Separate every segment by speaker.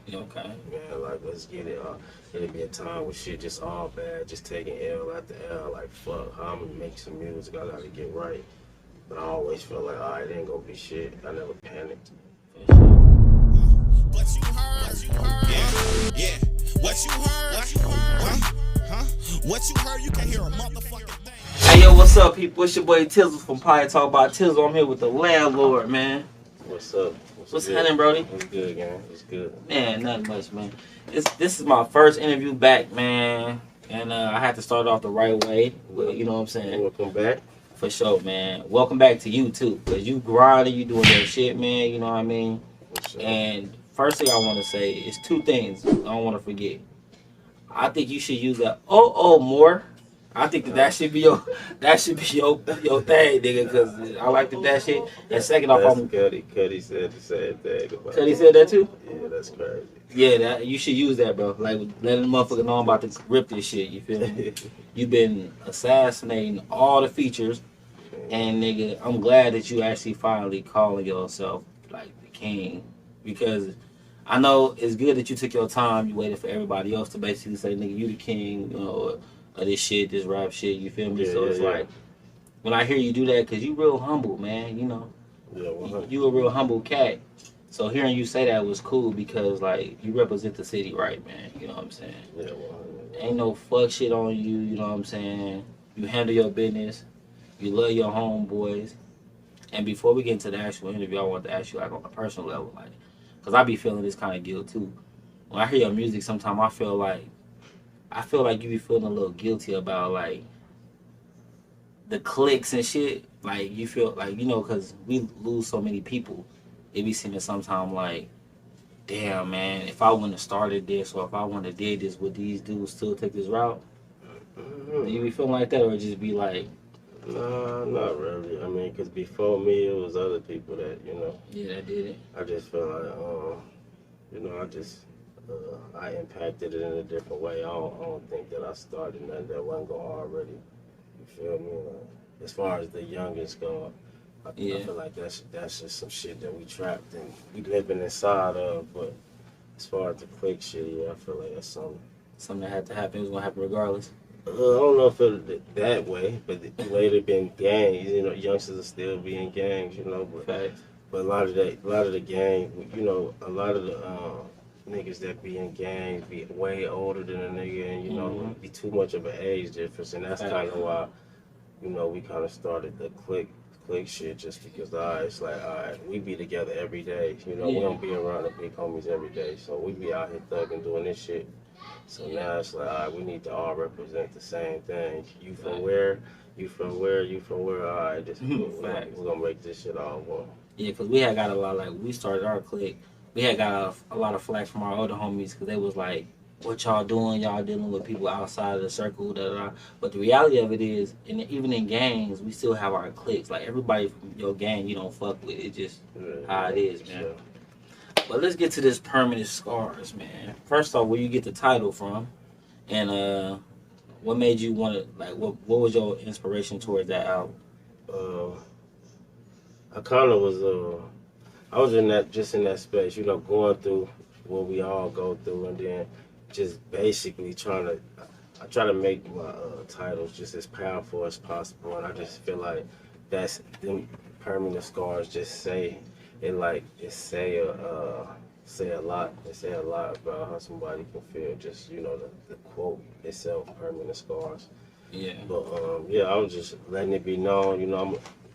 Speaker 1: Yeah, okay.
Speaker 2: Man, like, let's get it. It'll be a time where shit just all bad, just taking L after L. Like, fuck, how I'm gonna make some music? I gotta get right. But I always feel like, alright, it ain't gonna be shit. I never panicked.
Speaker 1: For sure.
Speaker 3: What you heard? Yeah, yeah. What you heard? Huh? Huh? What you heard? You can hear a motherfucking thing.
Speaker 1: Hey, yo, what's up, people? It's your boy Tizzle from Pie Talk About Tizzle. I'm here with the Landlord, man.
Speaker 2: What's up?
Speaker 1: What's
Speaker 2: Good?
Speaker 1: happening, Brody?
Speaker 2: What's good, gang? What's good?
Speaker 1: Man, nothing much, man. This is my first interview back, man. And I had to start off the right way. Well, you know what I'm saying?
Speaker 2: Welcome back.
Speaker 1: For sure, man. Welcome back to you, too. Because you grinding, you doing that shit, man. You know what I mean?
Speaker 2: What's up?
Speaker 1: And first thing I want to say is two things I don't want to forget. I think you should use that more. I think that should be your your thing, nigga, because I like that shit. And second off,
Speaker 2: That's
Speaker 1: I'm
Speaker 2: Kode. Kode said the same thing about
Speaker 1: Cause he said that too.
Speaker 2: Yeah, that's crazy.
Speaker 1: Yeah, that you should use that, bro. Like letting the motherfucker know I'm about to rip this shit. You feel me? You've been assassinating all the features, and nigga, I'm glad that you actually finally calling yourself like the king, because I know it's good that you took your time. You waited for everybody else to basically say, "Nigga, you the king," you know, of this shit, this rap shit. You feel me?
Speaker 2: Yeah,
Speaker 1: So
Speaker 2: yeah,
Speaker 1: it's
Speaker 2: yeah.
Speaker 1: like when I hear you do that, cause you real humble, man. You know,
Speaker 2: Yeah, 100.
Speaker 1: you a real humble cat. So hearing you say that was cool because like you represent the city right, man. You know what I'm saying?
Speaker 2: Yeah, 100.
Speaker 1: Ain't no fuck shit on you. You know what I'm saying? You handle your business. You love your homeboys. And before we get into the actual interview, I want to ask you like on a personal level, like, cause I be feeling this kind of guilt too. When I hear your music, sometimes I feel like you be feeling a little guilty about like the clicks and shit. Like you feel like cause we lose so many people. It be seeming sometimes like, damn man, if I wouldn't have started this or if I wouldn't have did this, would these dudes still take this route? Do you be feeling like that, or just be like,
Speaker 2: Nah, not really. I mean, because before me, it was other people that,
Speaker 1: yeah, that did it.
Speaker 2: I just feel like, I impacted it in a different way. I don't think that I started nothing that wasn't going already. You feel me? As far as the youngest go, I
Speaker 1: Yeah.
Speaker 2: feel like that's just some shit that we trapped and we living inside of. But as far as the quick shit, yeah, I feel like that's something.
Speaker 1: Something that had to happen, it was gonna happen regardless.
Speaker 2: I don't know if it that way, but the way they've been gangs, youngsters are still being gangs, but
Speaker 1: Facts.
Speaker 2: a lot of the gang, a lot of the niggas that be in gangs be way older than a nigga, and be too much of an age difference, and that's kind of why, we kind of started the click shit just because it's like, alright, we be together every day, we don't be around the big homies every day, so we be out here thugging doing this shit. So now it's like, all right, we need to all represent the same thing. You from where? You from where? You from where? All right, we're gonna make this shit all one.
Speaker 1: Yeah, because we had got a lot, like, we started our clique. We had got a lot of flack from our older homies because they was like, what y'all doing? Y'all dealing with people outside of the circle, da da da. But the reality of it is, even in gangs, we still have our cliques. Like, everybody from your gang you don't fuck with. It's just how it is, man.
Speaker 2: Sure.
Speaker 1: But let's get to this permanent scars, man. First off, where you get the title from, and what made you want to like? What was your inspiration towards that album?
Speaker 2: Uh, I kind of was I was in that space, going through what we all go through, and then just basically I try to make my titles just as powerful as possible, and I just feel like that's them permanent scars. Just say it like it say a lot. They say a lot about how somebody can feel. Just the quote itself, permanent scars.
Speaker 1: Yeah.
Speaker 2: But yeah, I was just letting it be known.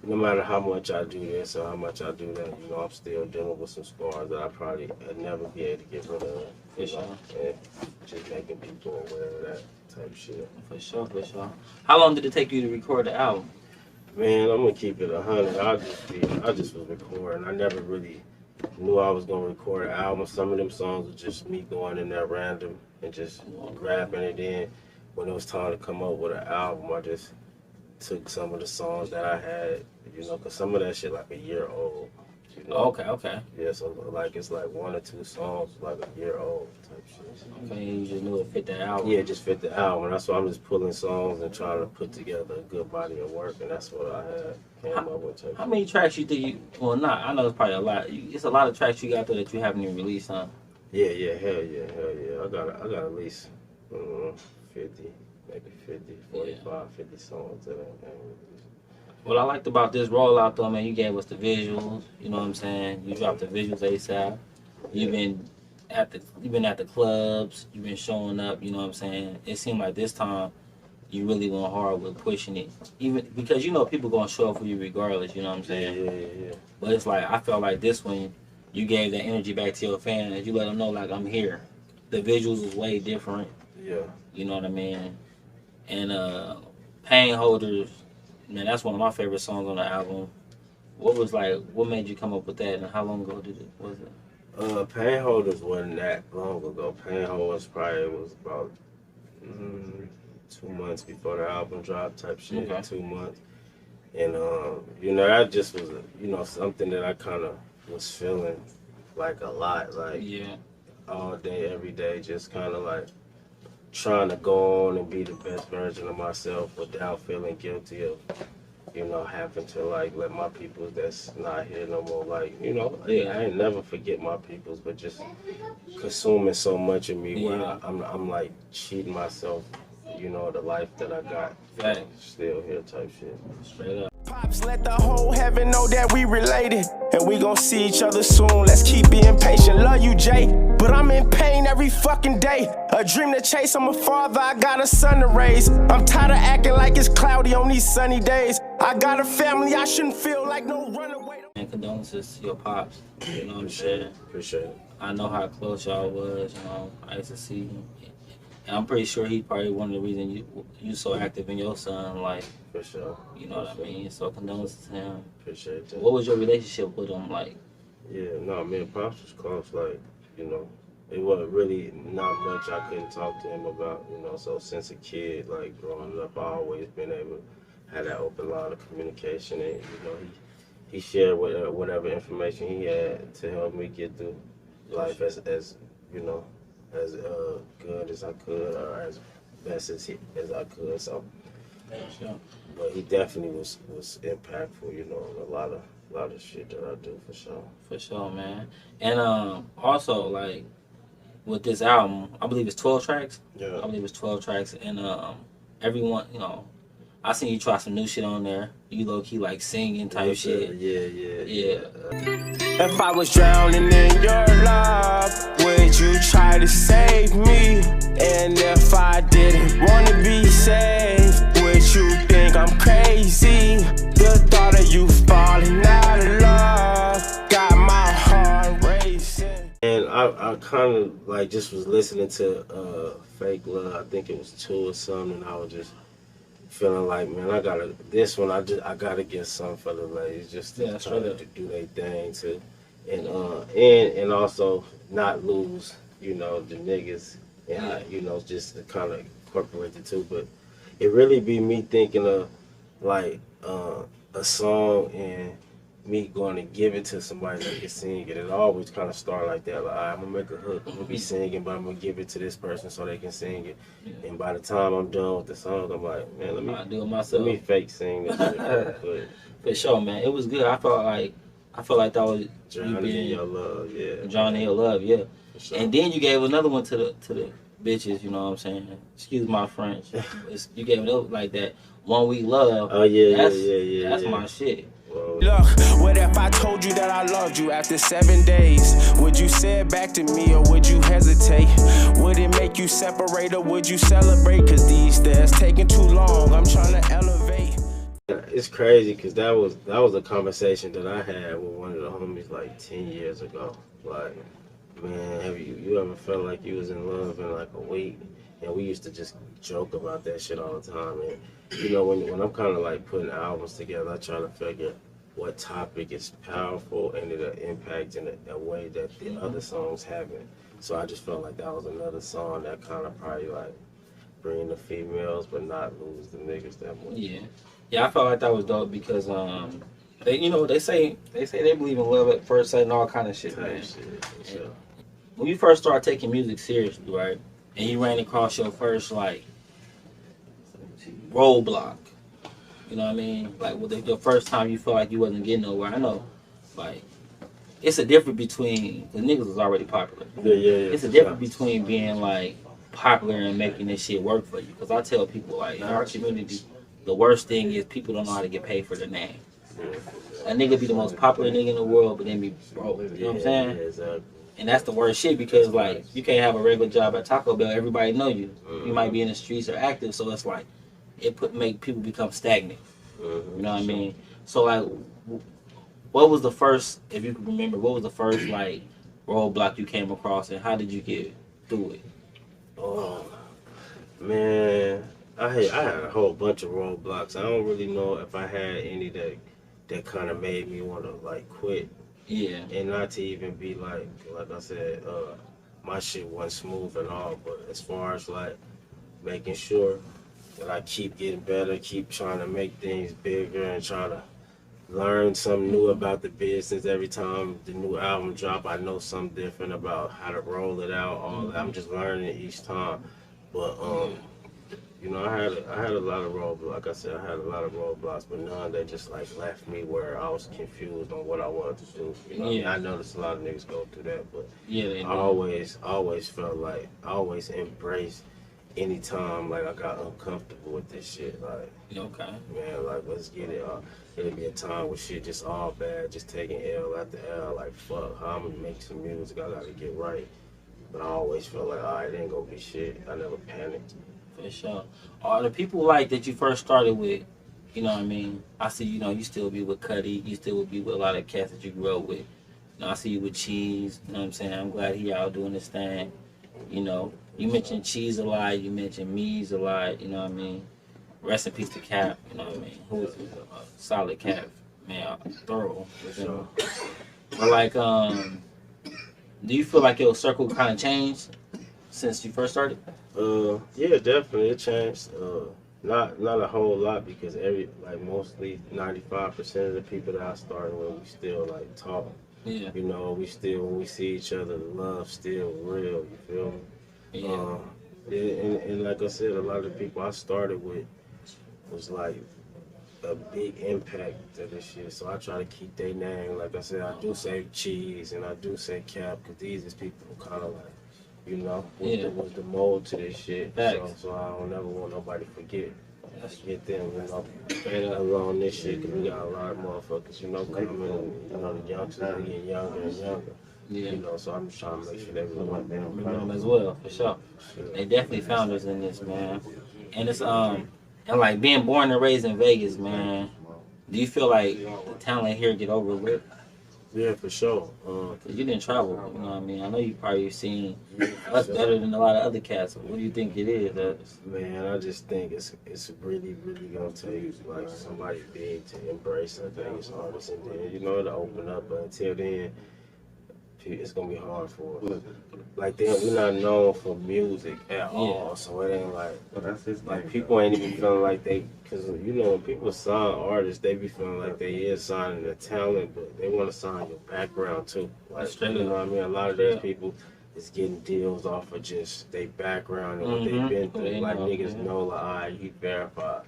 Speaker 2: No matter how much I do this or how much I do that, I'm still dealing with some scars that I probably would never be able to get rid of.
Speaker 1: For sure.
Speaker 2: And just making people aware of that type shit.
Speaker 1: For sure, for sure. How long did it take you to record the album?
Speaker 2: Man, I'm gonna keep it 100. I just was recording. I never really knew I was gonna record an album. Some of them songs were just me going in there random and just grabbing it in. When it was time to come up with an album, I just took some of the songs that I had, because some of that shit like a year old.
Speaker 1: Okay.
Speaker 2: Yeah, so like it's like one or two songs like a year old type shit.
Speaker 1: Okay, you just knew it fit the album.
Speaker 2: Yeah, just fit the album. That's why I'm just pulling songs and trying to put together a good body of work, and that's what I had came up with.
Speaker 1: How many tracks you think you? Well, not. I know it's probably a lot. It's a lot of tracks you got there that you haven't even released, huh?
Speaker 2: Yeah, hell yeah. I got at least 50, maybe 50, 45, 50 songs that I
Speaker 1: What I liked about this rollout though, man, you gave us the visuals. You know what I'm saying? You dropped the visuals ASAP. You've been at the clubs. You've been showing up. You know what I'm saying? It seemed like this time you really went hard with pushing it, even because you know people gonna show up for you regardless. You know what I'm saying?
Speaker 2: Yeah.
Speaker 1: But it's like I felt like this one, you gave that energy back to your fans. You let them know like I'm here. The visuals was way different.
Speaker 2: Yeah.
Speaker 1: You know what I mean? And Pain Holders, man, that's one of my favorite songs on the album. What made you come up with that, and how long ago was it?
Speaker 2: Pain Holders wasn't that long ago. Pain Holders probably was about 2 months before the album dropped type shit.
Speaker 1: Okay.
Speaker 2: 2 months. And, you know, that just was, you know, something that I kind of was feeling like a lot. Like,
Speaker 1: Yeah.
Speaker 2: all day, every day, just kind of like trying to go on and be the best version of myself without feeling guilty of, you know, having to like let my peoples that's not here no more, like, you know,
Speaker 1: Yeah.
Speaker 2: I ain't never forget my peoples, but just consuming so much of me where
Speaker 1: Yeah.
Speaker 2: I'm like cheating myself, you know, the life that I got,
Speaker 1: Right.
Speaker 2: still here type shit.
Speaker 1: Straight up.
Speaker 4: Pops, let the whole heaven know that we related. And we gon' see each other soon. Let's keep being patient. Love you, Jay. But I'm in pain every fucking day. A dream to chase. I'm a father. I got a son to raise. I'm tired of acting like it's cloudy on these sunny days. I got a family. I shouldn't feel like no runaway.
Speaker 1: And condolences to your pops. You know what I'm saying?
Speaker 2: Appreciate it.
Speaker 1: I know how close y'all was. You know, I used to see him. And I'm pretty sure he probably one of the reasons you so active in your son life.
Speaker 2: For sure.
Speaker 1: You know what I mean? So condolences to him.
Speaker 2: Appreciate that.
Speaker 1: What was your relationship with him like?
Speaker 2: Yeah, no, me and Pops was close. Like, you know, it wasn't really not much I couldn't talk to him about, you know. So since a kid, like growing up, I always been able to have that open line of communication, and you know, he shared whatever information he had to help me get through life as you know, as good as I could, or as best as I could. So,
Speaker 1: Sure.
Speaker 2: but he definitely was impactful, you know, in a lot of shit that I do, for sure.
Speaker 1: For sure, man. And also like with this album, I believe it's 12 tracks.
Speaker 2: Yeah.
Speaker 1: I believe it's 12 tracks, and everyone, you know, I seen you try some new shit on there. You low key like singing type shit.
Speaker 2: Yeah.
Speaker 4: If I was drowning in your love, would you try to save me? And if I didn't wanna be saved, would you think I'm crazy? The thought of you falling out of love got my heart racing.
Speaker 2: And I kind of like just was listening to Fake Love. I think it was 2 or something, and I was just feeling like, man, I gotta get something for the ladies, just to try to do their thing too, and also not lose, you know, the niggas, and you know, just to kind of incorporate the two. But it really be me thinking of like a song and me going to give it to somebody that can sing it. It always kind of start like that. Like, I'm gonna make a hook, I'm gonna be singing, but I'm gonna give it to this person so they can sing it. And by the time I'm done with the song, I'm like, man, let me
Speaker 1: do it myself.
Speaker 2: Let me fake sing this shit.
Speaker 1: For sure, man. It was good. I felt like that was
Speaker 2: Drowning in Your Love, yeah.
Speaker 1: Drowning in Your Love, yeah.
Speaker 2: Sure.
Speaker 1: And then you gave another one to the bitches. You know what I'm saying? Excuse my French. You gave it up like that. One Week Love.
Speaker 2: Oh yeah.
Speaker 1: That's my shit.
Speaker 2: Whoa.
Speaker 4: Look, what if I told you that I loved you after 7 days? Would you say it back to me or would you hesitate? Would it make you separate or would you celebrate? Cause these stairs taking too long, I'm trying to elevate.
Speaker 2: It's crazy because that was a conversation that I had with one of the homies like 10 years ago. Like, man, have you ever felt like you was in love in like a week? And we used to just joke about that shit all the time. And you know, when I'm kind of like putting albums together, I try to figure what topic is powerful and it'll impact in a way that the other songs haven't. So I just felt like that was another song that kind of probably like bring the females but not lose the niggas that much.
Speaker 1: Yeah, I felt like that was dope because they say they believe in love at first sight and all kind of shit, man.
Speaker 2: Sure.
Speaker 1: When you first started taking music seriously, right, and you ran across your first like roadblock, you know what I mean? Like your first time you felt like you wasn't getting nowhere. I know, like it's a difference between, because niggas was already popular.
Speaker 2: Yeah.
Speaker 1: It's a difference between being like popular and making this shit work for you. Because I tell people, like, in our community, the worst thing is people don't know how to get paid for their name. A nigga be the most popular nigga in the world, but then be broke. You know what I'm saying?
Speaker 2: Yeah, exactly.
Speaker 1: And that's the worst shit, because like you can't have a regular job at Taco Bell. Everybody know you. You might be in the streets or active, so it's like make people become stagnant. You know what I mean? So like, what was the first, if you can remember, what was the first like roadblock you came across, and how did you get through it?
Speaker 2: Oh man, I had a whole bunch of roadblocks. I don't really know if I had any that kind of made me want to like quit.
Speaker 1: Yeah.
Speaker 2: And not to even be like I said, my shit wasn't smooth at all. But as far as like making sure that I keep getting better, keep trying to make things bigger, and trying to learn something new about the business every time the new album drop. I know something different about how to roll it out. All that. I'm just learning each time. But you know, I had a lot of roadblocks. Like I said, I had a lot of roadblocks, but none that just like left me where I was confused on what I wanted to do. You know, what I mean? I noticed a lot of niggas go through that, but
Speaker 1: they
Speaker 2: I always felt like I always embraced anytime like I got uncomfortable with this shit. Like,
Speaker 1: okay,
Speaker 2: man, like let's get it. It'll be a time where shit just all bad, just taking L after L. Like fuck, how I'm gonna make some music? I gotta get right. But I always felt like, it ain't gonna be shit. I never panicked.
Speaker 1: For sure. Are the people like that you first started with, you know what I mean? I see, you know, you still be with Kode, you still would be with a lot of cats that you grew up with. You know, I see you with Cheese, you know what I'm saying? I'm glad he out doing this thing. You know, you mentioned Cheese a lot, you mentioned Mees a lot, you know what I mean? Rest in peace to Cap, you know what I mean? Who was a solid Cap, man, thorough.
Speaker 2: Sure.
Speaker 1: But like, do you feel like your circle kind of changed since you first started?
Speaker 2: Yeah, definitely it changed. Not a whole lot, because mostly 95% of the people that I started with, we still like talk.
Speaker 1: Yeah.
Speaker 2: You know, when we see each other, the love still real. You feel me?
Speaker 1: Yeah.
Speaker 2: And like I said, a lot of the people I started with was like a big impact to this shit. So I try to keep their name. Like I said, I do say Cheese and I do say Cap, because these is people who kind of like, you know, was the mold to this shit. So I don't ever want nobody to forget them, you know, along this shit, because we got a lot of motherfuckers, you know, coming, you know, the youngsters are getting younger and younger.
Speaker 1: Yeah.
Speaker 2: You know, so I'm just trying to make sure they remember
Speaker 1: them as well, for sure. They definitely found us in this, man. And it's and like being born and raised in Vegas, man. Do you feel like the talent here get overlooked?
Speaker 2: Yeah, for sure.
Speaker 1: Cause you didn't travel, you know what I mean? I know you probably seen us better than a lot of other cats. What do you think it is?
Speaker 2: Man, I just think it's really, really gonna take like somebody big to embrace a Vegas artist, and then, you know, to open up. But until then, it's gonna be hard for us. Like we're not known for music at all, so it ain't like people ain't even feeling like they, because you know when people sign artists, they be feeling like they is signing the talent, but they want to sign your background too. Like, you know what I mean? A lot of these people is getting deals off of just their background and what they've been through. Like niggas know, like, alright, you verified.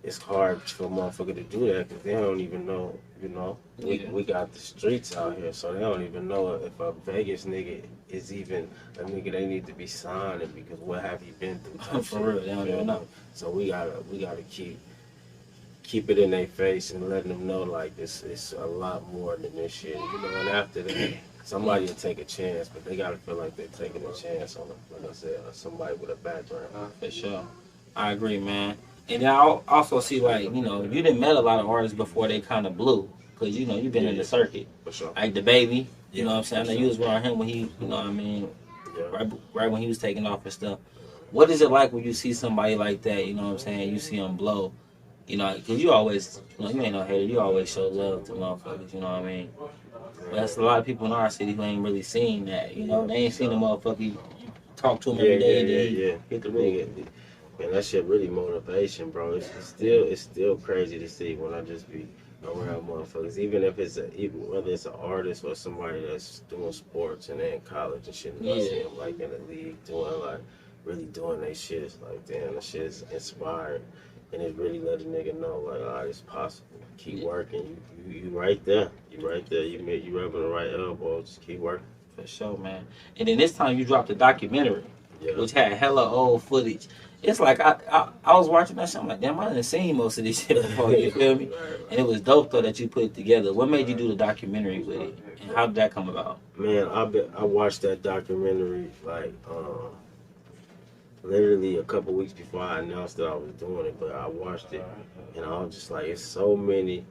Speaker 2: It's hard for a motherfucker to do that because they don't even know, you know. We got the streets out here, so they don't even know if a Vegas nigga is even a nigga they need to be signing, because what have you been through?
Speaker 1: For real, they don't even know.
Speaker 2: So we gotta keep it in their face and letting them know like it's a lot more than this shit, you know. And after that, somebody will take a chance, but they gotta feel like they're taking a chance on, like I said, somebody with a background.
Speaker 1: For sure, I agree, man. And I also see, like, you know, you didn't met a lot of artists before they kind of blew, because, you know, you've been in the circuit.
Speaker 2: For sure.
Speaker 1: Like the Baby, you know what I'm saying? I know you was around him when he, you know what I mean, right when he was taking off and stuff. What is it like when you see somebody like that, you know what I'm saying? You see him blow, you know, because you always, you know, you ain't no hater, you always show love to motherfuckers, you know what I mean? But that's a lot of people in our city who ain't really seen that, you know? They ain't seen a motherfucker talk to him every day and then hit the road.
Speaker 2: Man, that shit really motivation, bro. It's still crazy to see when I just be around motherfuckers, even if whether it's an artist or somebody that's doing sports and they're in college and shit, and I see them like in the league doing like really doing their shit. It's like, damn, that shit is inspired. and it really let a nigga know like, all right, it's possible. Keep working. You right there. You right there. You rubbing the right elbow. Just keep working.
Speaker 1: For sure, man. And then this time you dropped a documentary, which had hella old footage. It's like I was watching that shit. I'm like, damn, I didn't seen most of this shit before. You feel me? And it was dope though that you put it together. What made you do the documentary with it, and how did that come about?
Speaker 2: Man, I watched that documentary like literally a couple weeks before I announced that I was doing it. But I watched it, and I was just like, it's so many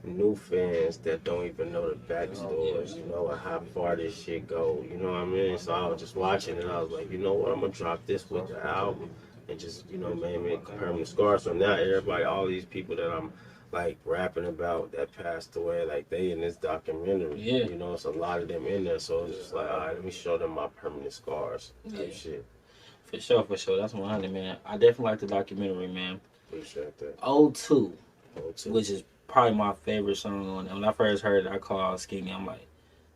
Speaker 2: new fans that don't even know the backstories, you know, and how far this shit go. You know what I mean? So I was just watching, and I was like, you know what? I'm gonna drop this with the album. And just, you know, make permanent scars. So now everybody, all these people that I'm like rapping about that passed away, like they in this documentary.
Speaker 1: Yeah.
Speaker 2: You know, it's a lot of them in there. So it's just like, all right, let me show them my permanent scars type shit.
Speaker 1: For sure. That's 100, man. I definitely like the documentary, man.
Speaker 2: Appreciate that.
Speaker 1: 02,
Speaker 2: 02.
Speaker 1: which is probably my favorite song on it. When I first heard it, I called Skinny. I'm like,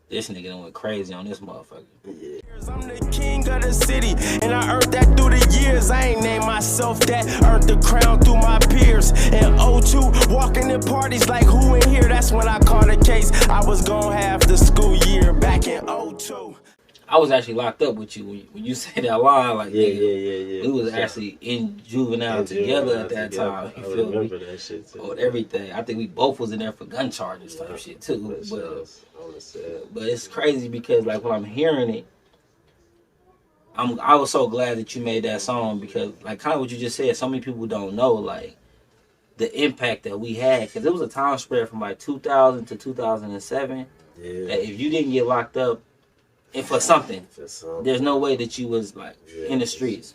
Speaker 1: this nigga done went crazy on this motherfucker.
Speaker 2: Yeah.
Speaker 4: I'm the king of the city, and I earned that through the years. I ain't named myself that, earned the crown through my peers. In 02, walking in parties like who in here? That's when I caught a case. I was gonna have the school year back in 02.
Speaker 1: I was actually locked up with you when you said that line. Like,
Speaker 2: Yeah.
Speaker 1: we was actually in juvenile together at that time. You
Speaker 2: I
Speaker 1: feel
Speaker 2: remember
Speaker 1: me?
Speaker 2: that shit too.
Speaker 1: With everything. I think we both was in there for gun charges type shit too. But it's crazy because like when I'm hearing it, I was so glad that you made that song because like kind of what you just said, so many people don't know like the impact that we had because it was a time spread from like 2000 to 2007.
Speaker 2: Yeah.
Speaker 1: That if you didn't get locked up and for something, there's no way that you was like in the streets.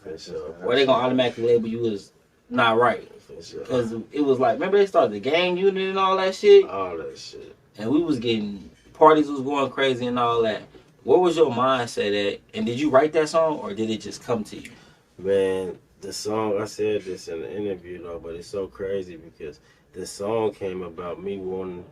Speaker 1: Or they gonna automatically label you as not right. Because it was like, remember they started the gang unit and all that shit?
Speaker 2: All that shit.
Speaker 1: And we was getting, parties was going crazy and all that. What was your mindset at? And did you write that song or did it just come to you?
Speaker 2: Man, the song, I said this in the interview though, but it's so crazy because the song came about me wanting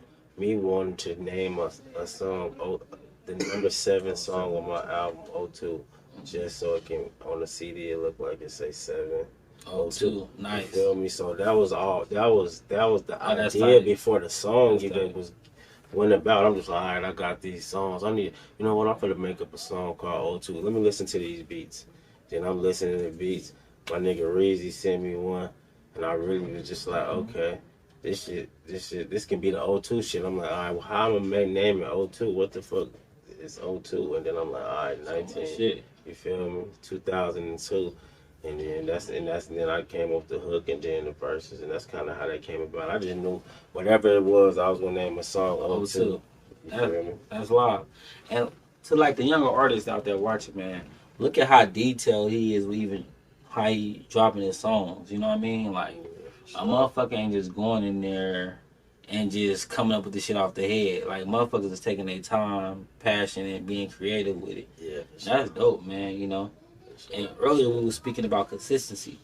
Speaker 2: to name a song, the number 7 song on my album, 02, just so it can, on the CD, it look like it say 7.
Speaker 1: 02, nice.
Speaker 2: You feel me? So that was the idea
Speaker 1: tight.
Speaker 2: before the song even went about. I'm just like, all right, I got these songs. You know what? I'm gonna make up a song called 02. Let me listen to these beats. Then I'm listening to the beats. My nigga Reezy sent me one, and I really was just like, okay, this can be the 02 shit. I'm like, all right, well, how am I gonna name it 02? What the fuck is 02? And then I'm like, all right, 19.
Speaker 1: Shit.
Speaker 2: You feel me? 2002. And then I came up with the hook and then the verses, and that's kind of how that came about. I just knew whatever it was, I was gonna name a song 02. You feel me?
Speaker 1: That's wild. And to like the younger artists out there watching, man, look at how detailed he is with even how he dropping his songs. You know what I mean? Like a motherfucker ain't just going in there and just coming up with the shit off the head. Like motherfuckers is taking their time, passion, and being creative with it.
Speaker 2: Yeah.
Speaker 1: That's dope, man. You know. And earlier we were speaking about consistency.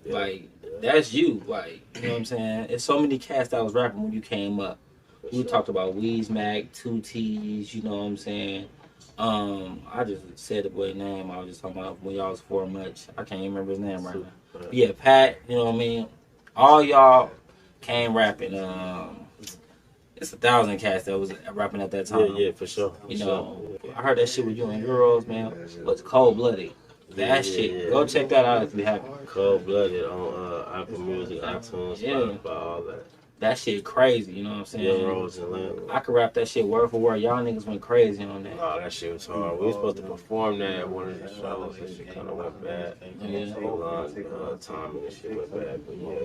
Speaker 2: Yeah.
Speaker 1: Like, that's you. Like, you know what I'm saying? It's so many cats that was rapping when you came up. We talked about Weez Mac, 2 T's, you know what I'm saying? I just said the boy's name. I was just talking about when y'all was 4 much. I can't even remember his name right now. But yeah, Pat, you know what I mean? All y'all came rapping. It's 1,000 cats that was rapping at that time.
Speaker 2: Yeah, for sure.
Speaker 1: You know, I heard that shit with you and Euros, man. Was cold-blooded. That shit. Go check that out if you haven't.
Speaker 2: Cold-blooded on Apple Music, iTunes, Spotify, all that.
Speaker 1: That shit crazy, you know what I'm saying?
Speaker 2: Rose and Landlord.
Speaker 1: I could rap that shit word for word. Y'all niggas went crazy on that.
Speaker 2: Oh, that shit was hard. We were supposed to perform that at one of the shows. That shit kind of went bad. Time and shit went bad. But yeah,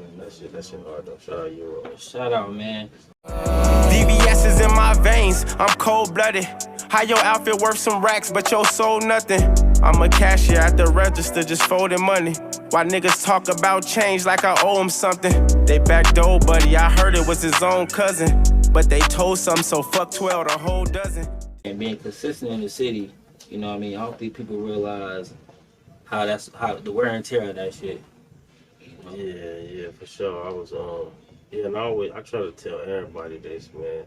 Speaker 2: that shit hard though. Shout out Euro.
Speaker 1: Shout out, man.
Speaker 4: VVS is in my veins, I'm cold-blooded. How your outfit worth some racks, but your soul nothing? I'm a cashier at the register, just folding money. Why niggas talk about change like I owe them something? They backdoor, buddy, I heard it was his own cousin. But they told something, so fuck 12, the whole dozen.
Speaker 1: And being consistent in the city, you know what I mean? I don't think people realize how the wear and tear of that shit.
Speaker 2: Yeah, for sure. I was and I try to tell everybody this, man.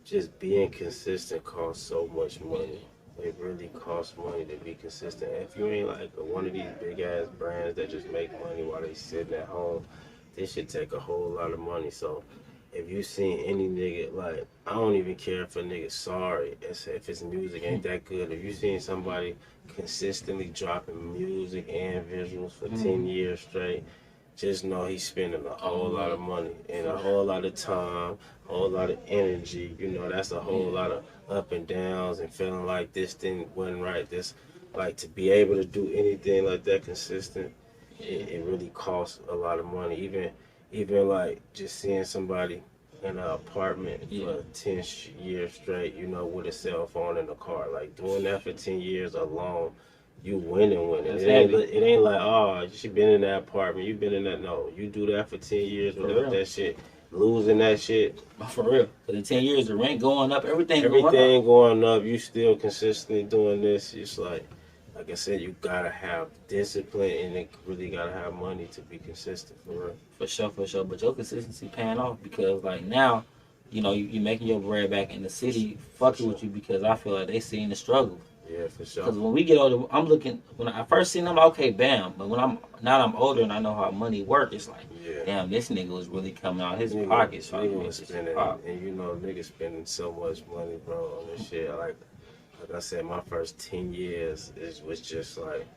Speaker 2: Just being consistent costs so much money. It really costs money to be consistent. If you ain't like one of these big ass brands that just make money while they sitting at home, this shit take a whole lot of money. So if you seen any nigga, like, I don't even care if a nigga sorry if his music ain't that good. If you seen somebody consistently dropping music and visuals for 10 years straight, just know he's spending a whole lot of money and a whole lot of time, a whole lot of energy. You know, that's a whole lot of up and downs and feeling like this thing wasn't right. This, like, to be able to do anything like that consistent, it really costs a lot of money. Even like just seeing somebody in an apartment for 10 years straight, you know, with a cell phone in the car, like doing that for 10 years alone, you winning. It ain't like, oh, you been in that apartment, you been in that. No, you do that for 10 years without that shit, losing that shit.
Speaker 1: For real. For the 10 years, the rent going up, everything
Speaker 2: going up. You still consistently doing this. It's like I said, you gotta have discipline and it really gotta have money to be consistent, for real.
Speaker 1: For sure. But your consistency paying off because, like, now, you know, you making your bread back in the city, fucking with you because I feel like they seeing the struggle.
Speaker 2: Yeah, for sure.
Speaker 1: Because when we get older, I'm looking, when I first seen them, okay, bam. But now I'm older and I know how money works, it's like, damn, this nigga was really coming out his pockets.
Speaker 2: Nigga was spending, and you know, niggas spending so much money, bro, on this shit. Like I said, my first 10 years was just like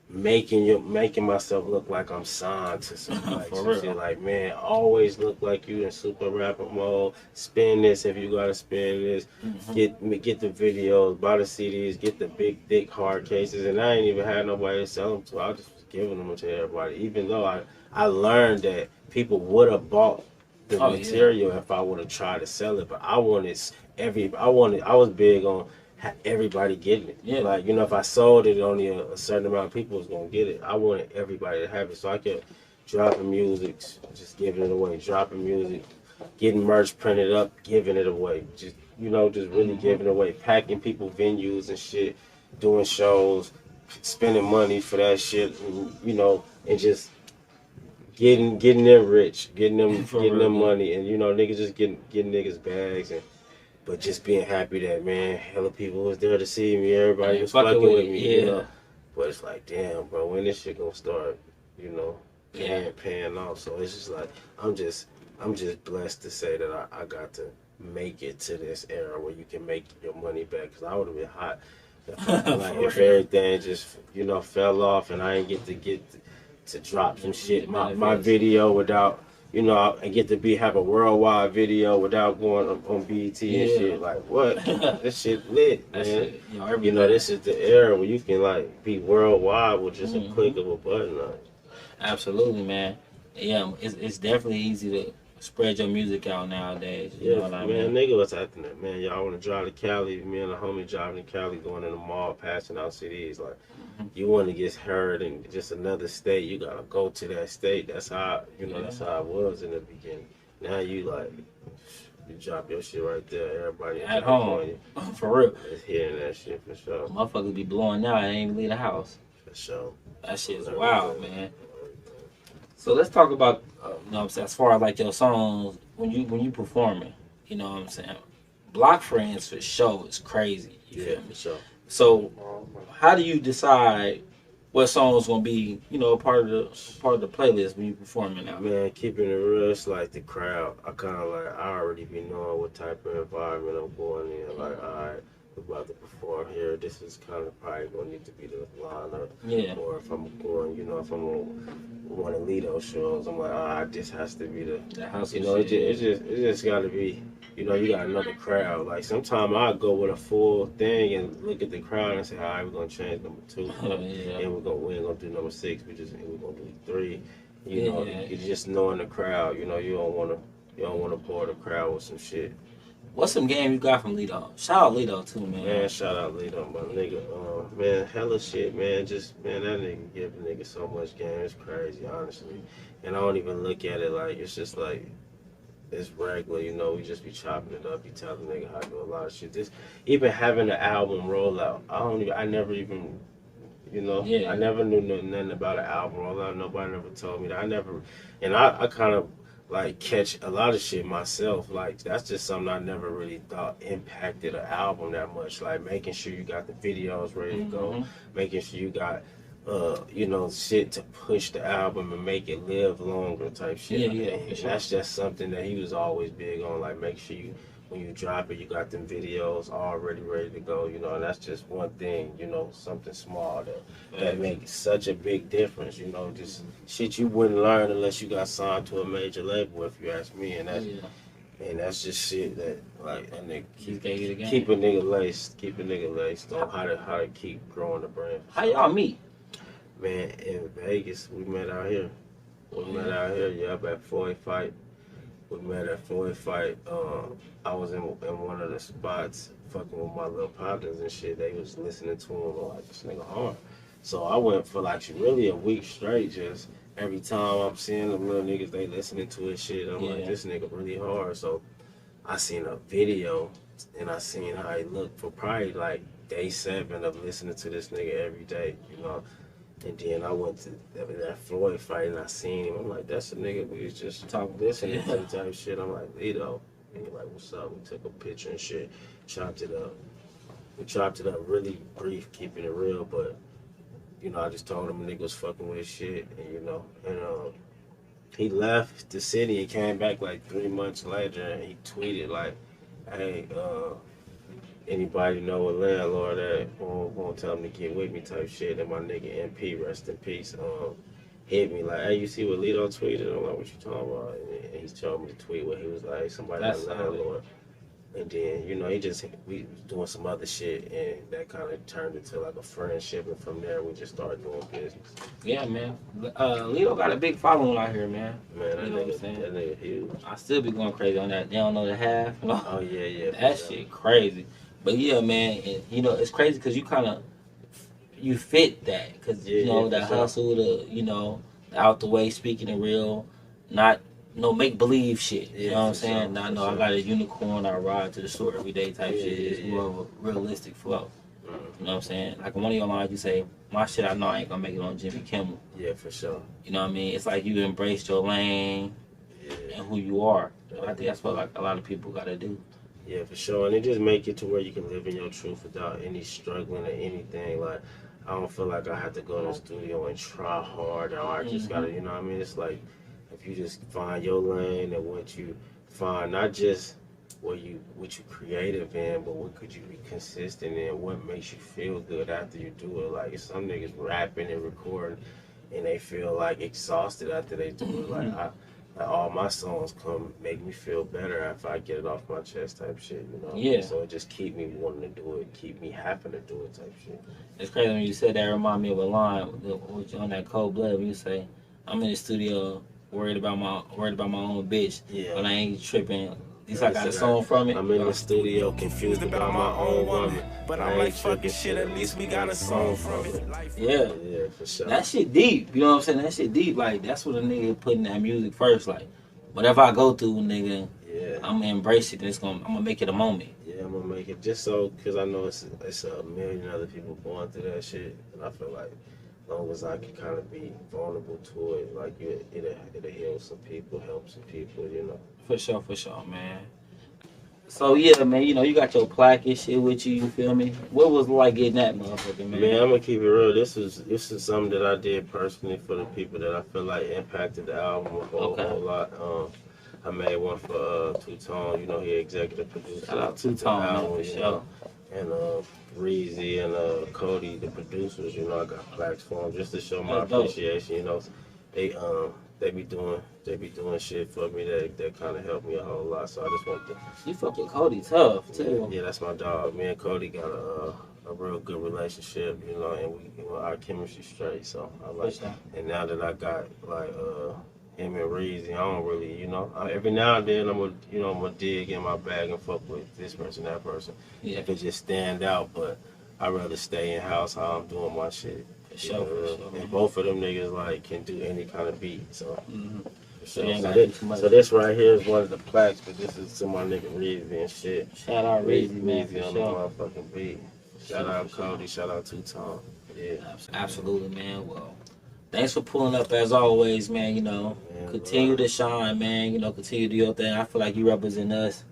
Speaker 2: making myself look like I'm signed to somebody. Some shit like, man, always look like you in super rapper mode. Spend this if you gotta spend this. Get the videos, buy the CDs, get the big, thick, hard cases. And I ain't even had nobody to sell them to. I just was giving them to everybody. Even though I learned that people would have bought the material if I would have tried to sell it. But I was big on everybody getting it. Yeah. Like, you know, if I sold it, only a certain amount of people was gonna get it. I wanted everybody to have it. So I kept dropping music, just giving it away, dropping music, getting merch printed up, giving it away. Just, you know, just really giving it away, packing people venues and shit, doing shows, spending money for that shit, and, you know, and just getting them rich, getting them money, and, you know, niggas just getting niggas bags and. But just being happy that, man, hella people was there to see me. Everybody was fucking with me, you know. But it's like, damn, bro, when this shit gonna start, you know, paying off? So it's just like, I'm just blessed to say that I got to make it to this era where you can make your money back. Because I would have been hot if everything just, you know, fell off and I ain't get to drop some shit. My video without... You know, I get to have a worldwide video without going on BET and shit. Like, what? This shit lit, man. You know, this is the era where you can, like, be worldwide with just a click of a button on it.
Speaker 1: Absolutely, man. Yeah, it's definitely easy to spread your music out nowadays. You know what I mean?
Speaker 2: Man, nigga, what's happening? Man, y'all want to drive to Cali? Me and a homie driving to Cali, going in the mall, passing out CDs. Like, you want to get heard in just another state, you got to go to that state. That's how, you know, that's how it was in the beginning. Now you, like, you drop your shit right there. Everybody
Speaker 1: at home. For real.
Speaker 2: Is hearing that shit for sure.
Speaker 1: Motherfuckers be blowing out and ain't even leave the house.
Speaker 2: For sure.
Speaker 1: That shit is wild, man. So let's talk about, you know what I'm saying, as far as like your songs, when you performing, you know what I'm saying? Block Friends for sure is crazy. You feel me?
Speaker 2: For sure.
Speaker 1: So how do you decide what song's gonna be, you know, part of the playlist when you performing now?
Speaker 2: Man, keeping it real, it's like the crowd. I already be knowing what type of environment I'm going in. Like, alright, we're about to perform here. This is kind of probably gonna need to be the lineup.
Speaker 1: Yeah.
Speaker 2: Or if I'm going, you know, if I'm on one of Lito's shows, I'm like, this has to be the house. You know, it just gotta be. You know, you got another crowd. Like, sometimes I go with a full thing and look at the crowd and say, all right, we're going to change number 2. And we ain't going to do number 6. We're going to do 3. You know, you're just knowing the crowd. You know, you don't want to pour the crowd with some shit.
Speaker 1: What's some game you got from Lito? Shout out Lito, too, man.
Speaker 2: Man, shout out Lito, my nigga. Man, hella shit, man. Man, that nigga give a nigga so much game. It's crazy, honestly. And I don't even look at it like, it's just like, it's regular, you know, we just be chopping it up. You tell the nigga how to do a lot of shit. This, even having the album rollout, I never even, you know, I never knew nothing about an album rollout. Nobody never told me that. I kind of like catch a lot of shit myself. Like, that's just something I never really thought impacted an album that much. Like, making sure you got the videos ready to go, making sure you got you know, shit to push the album and make it live longer type shit.
Speaker 1: Yeah,
Speaker 2: And
Speaker 1: for sure.
Speaker 2: that's just something that he was always big on. Like, make sure you, when you drop it, you got them videos already ready to go. You know, and that's just one thing. You know, something small that makes such a big difference. You know, just shit you wouldn't learn unless you got signed to a major label. If you ask me, and that's. And that's just shit that, like, a nigga keep a nigga laced on how to keep growing the brand.
Speaker 1: How y'all meet?
Speaker 2: Man, in Vegas, we met out here. Yeah, at Floyd fight. We met at Floyd fight. I was in one of the spots fucking with my little partners and shit. They was listening to him like, this nigga hard. So I went for like really a week straight, just every time I'm seeing them little niggas, they listening to his shit. I'm like, this nigga really hard. So I seen a video and I seen how he looked for probably like day 7 of listening to this nigga every day, you know. And then I went to that Floyd fight and I seen him. I'm like, that's a nigga we was just listening to type shit. I'm like, Lito. And he like, what's up? We took a picture and shit, chopped it up. We chopped it up really brief, keeping it real, but you know, I just told him a nigga was fucking with his shit, and you know, and he left the city and came back like 3 months later, and he tweeted like, "Hey, anybody know a landlord that won't tell him to get with me?" type shit. And my nigga MP, rest in peace, hit me like, "Hey, you see what Lito tweeted?" I'm like, "What you talking about?" And he told me to tweet what he was like, somebody like landlord. And then, you know, we was doing some other shit, and that kind of turned into like a friendship, and from there we just started doing business.
Speaker 1: Yeah, man. Lito got a big following out here, man.
Speaker 2: Man, that nigga huge.
Speaker 1: I still be going crazy on that. They don't know the half. You know?
Speaker 2: Oh, yeah.
Speaker 1: That shit crazy. But yeah, man, and, you know, it's crazy because you fit that. Because, you know, that hustle, you know, the out the way, speaking it real, not no make-believe shit, you know what I'm saying? I know I got a unicorn, I ride to the store every day type shit. It's more of a realistic flow. You know what I'm saying? Like in one of your lines, you say, my shit I know I ain't gonna make it on Jimmy Kimmel.
Speaker 2: Yeah, for sure.
Speaker 1: You know what I mean? It's like you embraced your lane and who you are. I think that's what like a lot of people gotta do.
Speaker 2: Yeah, for sure. And it just make it to where you can live in your truth without any struggling or anything. Like, I don't feel like I have to go to the studio and try hard, or I just gotta, you know what I mean? It's like, if you just find your lane and what you find, not just what you creative in, but what could you be consistent in, what makes you feel good after you do it. Like, some niggas rapping and recording and they feel like exhausted after they do it. Like, all my songs make me feel better after I get it off my chest type shit, you know?
Speaker 1: Yeah.
Speaker 2: So it just keep me wanting to do it, keep me having to do it type shit.
Speaker 1: It's crazy when you said that. Remind me of a line on that Cold Blood when you say, I'm in the studio worried about my own bitch, but I ain't tripping. At least I got a song from it.
Speaker 2: I'm in the studio confused about my own woman,
Speaker 4: but I'm like, fucking shit, at least we got a song from it.
Speaker 1: Yeah,
Speaker 2: for sure.
Speaker 1: That shit deep, you know what I'm saying? That shit deep, like, that's what a nigga putting that music first, like, whatever I go through, nigga, I'm gonna embrace it, and I'm gonna make it a moment.
Speaker 2: Yeah, I'm gonna make it just so, because I know it's a million other people going through that shit, and I feel like as long as I can kind of be vulnerable to it, like it'll heal some people, help some people, you know.
Speaker 1: For sure, man. So yeah, man, you know, you got your plaque and shit with you feel me? What was it like getting that motherfucker, man?
Speaker 2: Man, I'm gonna keep it real. This is something that I did personally for the people that I feel like impacted the album a whole lot. I made one for Two-Tone, you know, he executive producer.
Speaker 1: Shout out Two-Tone, man, for sure.
Speaker 2: And Breezy and Kode, the producers, you know, I got plaques for them just to show my appreciation. You know, they be doing shit for me that kind of helped me a whole lot. So I just want to.
Speaker 1: You fuck with Kode tough too.
Speaker 2: Yeah, that's my dog. Me and Kode got a real good relationship, you know, and our chemistry straight. So I like that. And now that I got like him and Reezy, I don't really, you know, every now and then I'm gonna dig in my bag and fuck with this person, that person. Yeah. If it just stand out, but I'd rather stay in house how I'm doing my shit. For sure. And both of them niggas like can do any kind of beat, so. So this right here is one of the plaques, but this is to my nigga Reezy and shit.
Speaker 1: Shout out Reezy, man, for
Speaker 2: on
Speaker 1: sure.
Speaker 2: the motherfucking beat. Shout out Kode, shout out Two-Tone. Yeah.
Speaker 1: Absolutely, man. Well, thanks for pulling up as always, man. You know, continue to shine, man. You know, continue to do your thing. I feel like you represent us.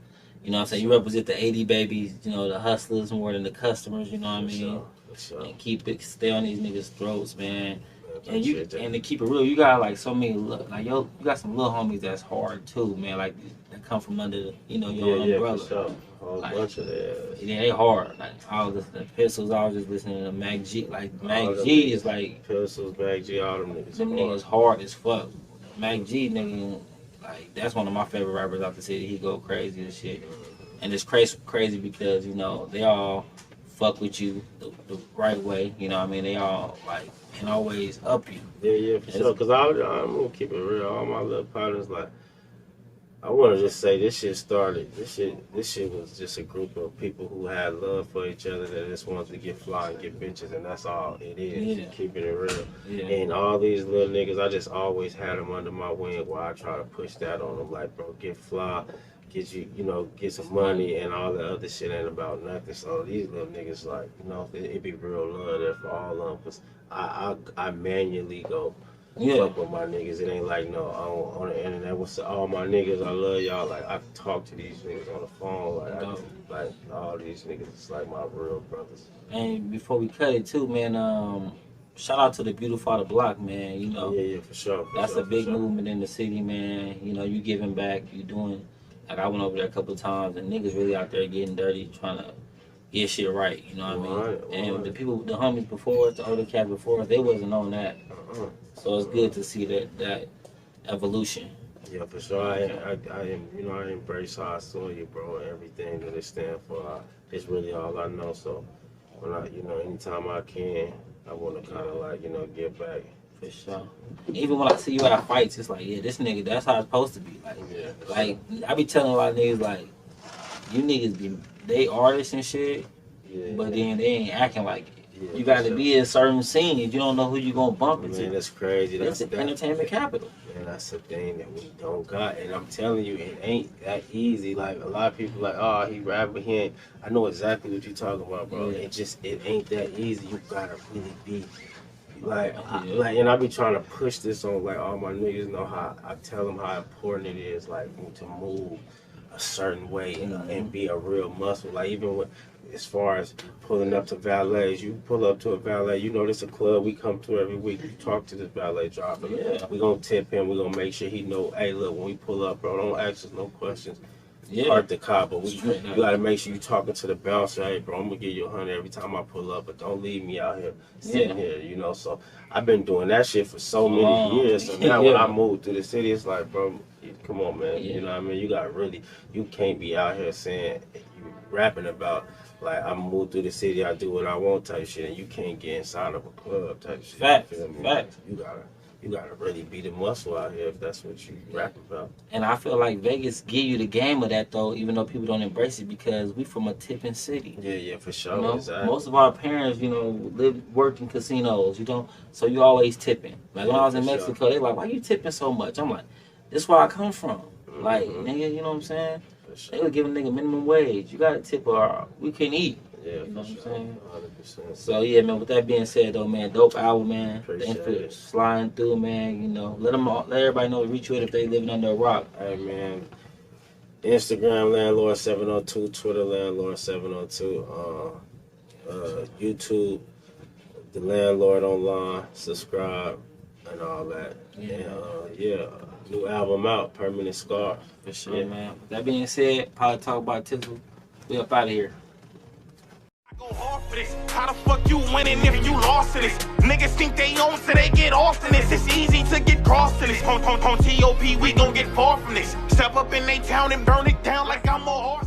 Speaker 1: You know what I'm saying? You represent the 80 babies, you know, the hustlers more than the customers, you know what I mean?
Speaker 2: Sure.
Speaker 1: and stay on these niggas' throats, man. And
Speaker 2: Appreciate that.
Speaker 1: and to keep it real, you got like so many you got some little homies that's hard too, man. Like that come from under the, your umbrella.
Speaker 2: For sure. A whole bunch of that.
Speaker 1: Yeah, they hard. Like all the Pistols, I was just listening to Mac G. Like Mac
Speaker 2: All
Speaker 1: G
Speaker 2: them
Speaker 1: is like
Speaker 2: Pistols, Mac G, all them niggas.
Speaker 1: them niggas hard as fuck. Mac G nigga, like that's one of my favorite rappers out the city. He go crazy and shit, and it's crazy because they all fuck with you the right way. You know what I mean? They all like can always up you.
Speaker 2: Yeah, for sure. Cause I'm gonna keep it real. All my little partners, like, I want to just say this shit started. This shit was just a group of people who had love for each other that just wanted to get fly and get bitches, and that's all it is.
Speaker 1: Yeah.
Speaker 2: Keeping it real.
Speaker 1: Yeah.
Speaker 2: And all these little niggas, I just always had them under my wing while I try to push that on them. Like, bro, get fly, get get some money, and all the other shit ain't about nothing. So these little niggas, like, it be real love there for all of them. Cause I manually go. Fuck with my niggas. It ain't like on the internet. What's all my niggas? I love y'all. Like I talk to these niggas on the phone. Like all these niggas. It's like my real brothers.
Speaker 1: And before we cut it too, man. Shout out to the Beautify the Block, man.
Speaker 2: Yeah, for sure.
Speaker 1: That's a big movement in the city, man. You giving back. You doing. Like I went over there a couple of times, and niggas really out there getting dirty, trying to get shit right. You know what I mean? And the homies before us, the older cats before us, they wasn't on that. So it's good to see that evolution.
Speaker 2: Yeah, for sure. I embrace how I saw you, bro, and everything that it stands for. It's really all I know. So when anytime I can, I want to kind of like, give back.
Speaker 1: For sure. Even when I see you at fights, it's like, yeah, this nigga, that's how it's supposed to be. Like, I be telling a lot of niggas, like, you niggas they artists and shit, but then they ain't acting like it. Yeah, you got to be in certain scenes. You don't know who you gonna bump into.
Speaker 2: Man, that's crazy.
Speaker 1: That's the entertainment capital.
Speaker 2: Man, that's the thing that we don't got. And I'm telling you, it ain't that easy. Like, a lot of people like, oh, he rapping, he ain't. I know exactly what you talking about, bro.
Speaker 1: Yeah.
Speaker 2: It ain't that easy. You gotta really be and I be trying to push this on, like, all my niggas know how I tell them how important it is, like, to move a certain way and be a real muscle. Like, even as far as pulling up to valets, you pull up to a valet, this a club we come to every week. You talk to this valet driver.
Speaker 1: Yeah.
Speaker 2: We gonna tip him. We gonna make sure he know, hey, look, when we pull up, bro, don't ask us no questions.
Speaker 1: Yeah.
Speaker 2: Park the car, but you gotta make sure you talking to the bouncer. Hey, bro, I'm gonna give you $100 every time I pull up, but don't leave me out here sitting here. So I've been doing that shit for so many years. So now when I move through the city, it's like, bro, come on, man. You know what I mean? You can't be out here saying you rapping about, like, I move through the city, I do what I want type shit, and you can't get inside of a club type shit.
Speaker 1: Facts.
Speaker 2: You gotta really be the muscle out here if that's what you rapping about.
Speaker 1: And I feel like Vegas give you the game of that though, even though people don't embrace it, because we from a tipping city.
Speaker 2: Yeah, for sure. Exactly.
Speaker 1: Most of our parents, work in casinos. So you always tipping. Like when I was in Mexico, they like, why you tipping so much? I'm like, this is where I come from. Like, nigga, you know what I'm saying? They would give a nigga minimum wage. You gotta tip or we can't eat.
Speaker 2: Yeah,
Speaker 1: you know what I'm saying?
Speaker 2: 100%.
Speaker 1: So yeah, man. With that being said, though, man, dope album, man.
Speaker 2: Appreciate
Speaker 1: Thanks for sliding through, man. Let everybody know to reach you if they living under a rock.
Speaker 2: Hey, man. Instagram Landlord 702, Twitter Landlord 702, YouTube The Landlord Online. Subscribe and all that. And new album out, Permanent Scar.
Speaker 1: For sure, man. With that being said, probably talk about Tizzle. We up out of here.
Speaker 3: Go hard for this. How the fuck you winning if you lost in this? Niggas think they own, so they get off in this. It's easy to get crossed in this. On TOP, we gon' get far from this. Step up in they town and burn it down like I'm a horse.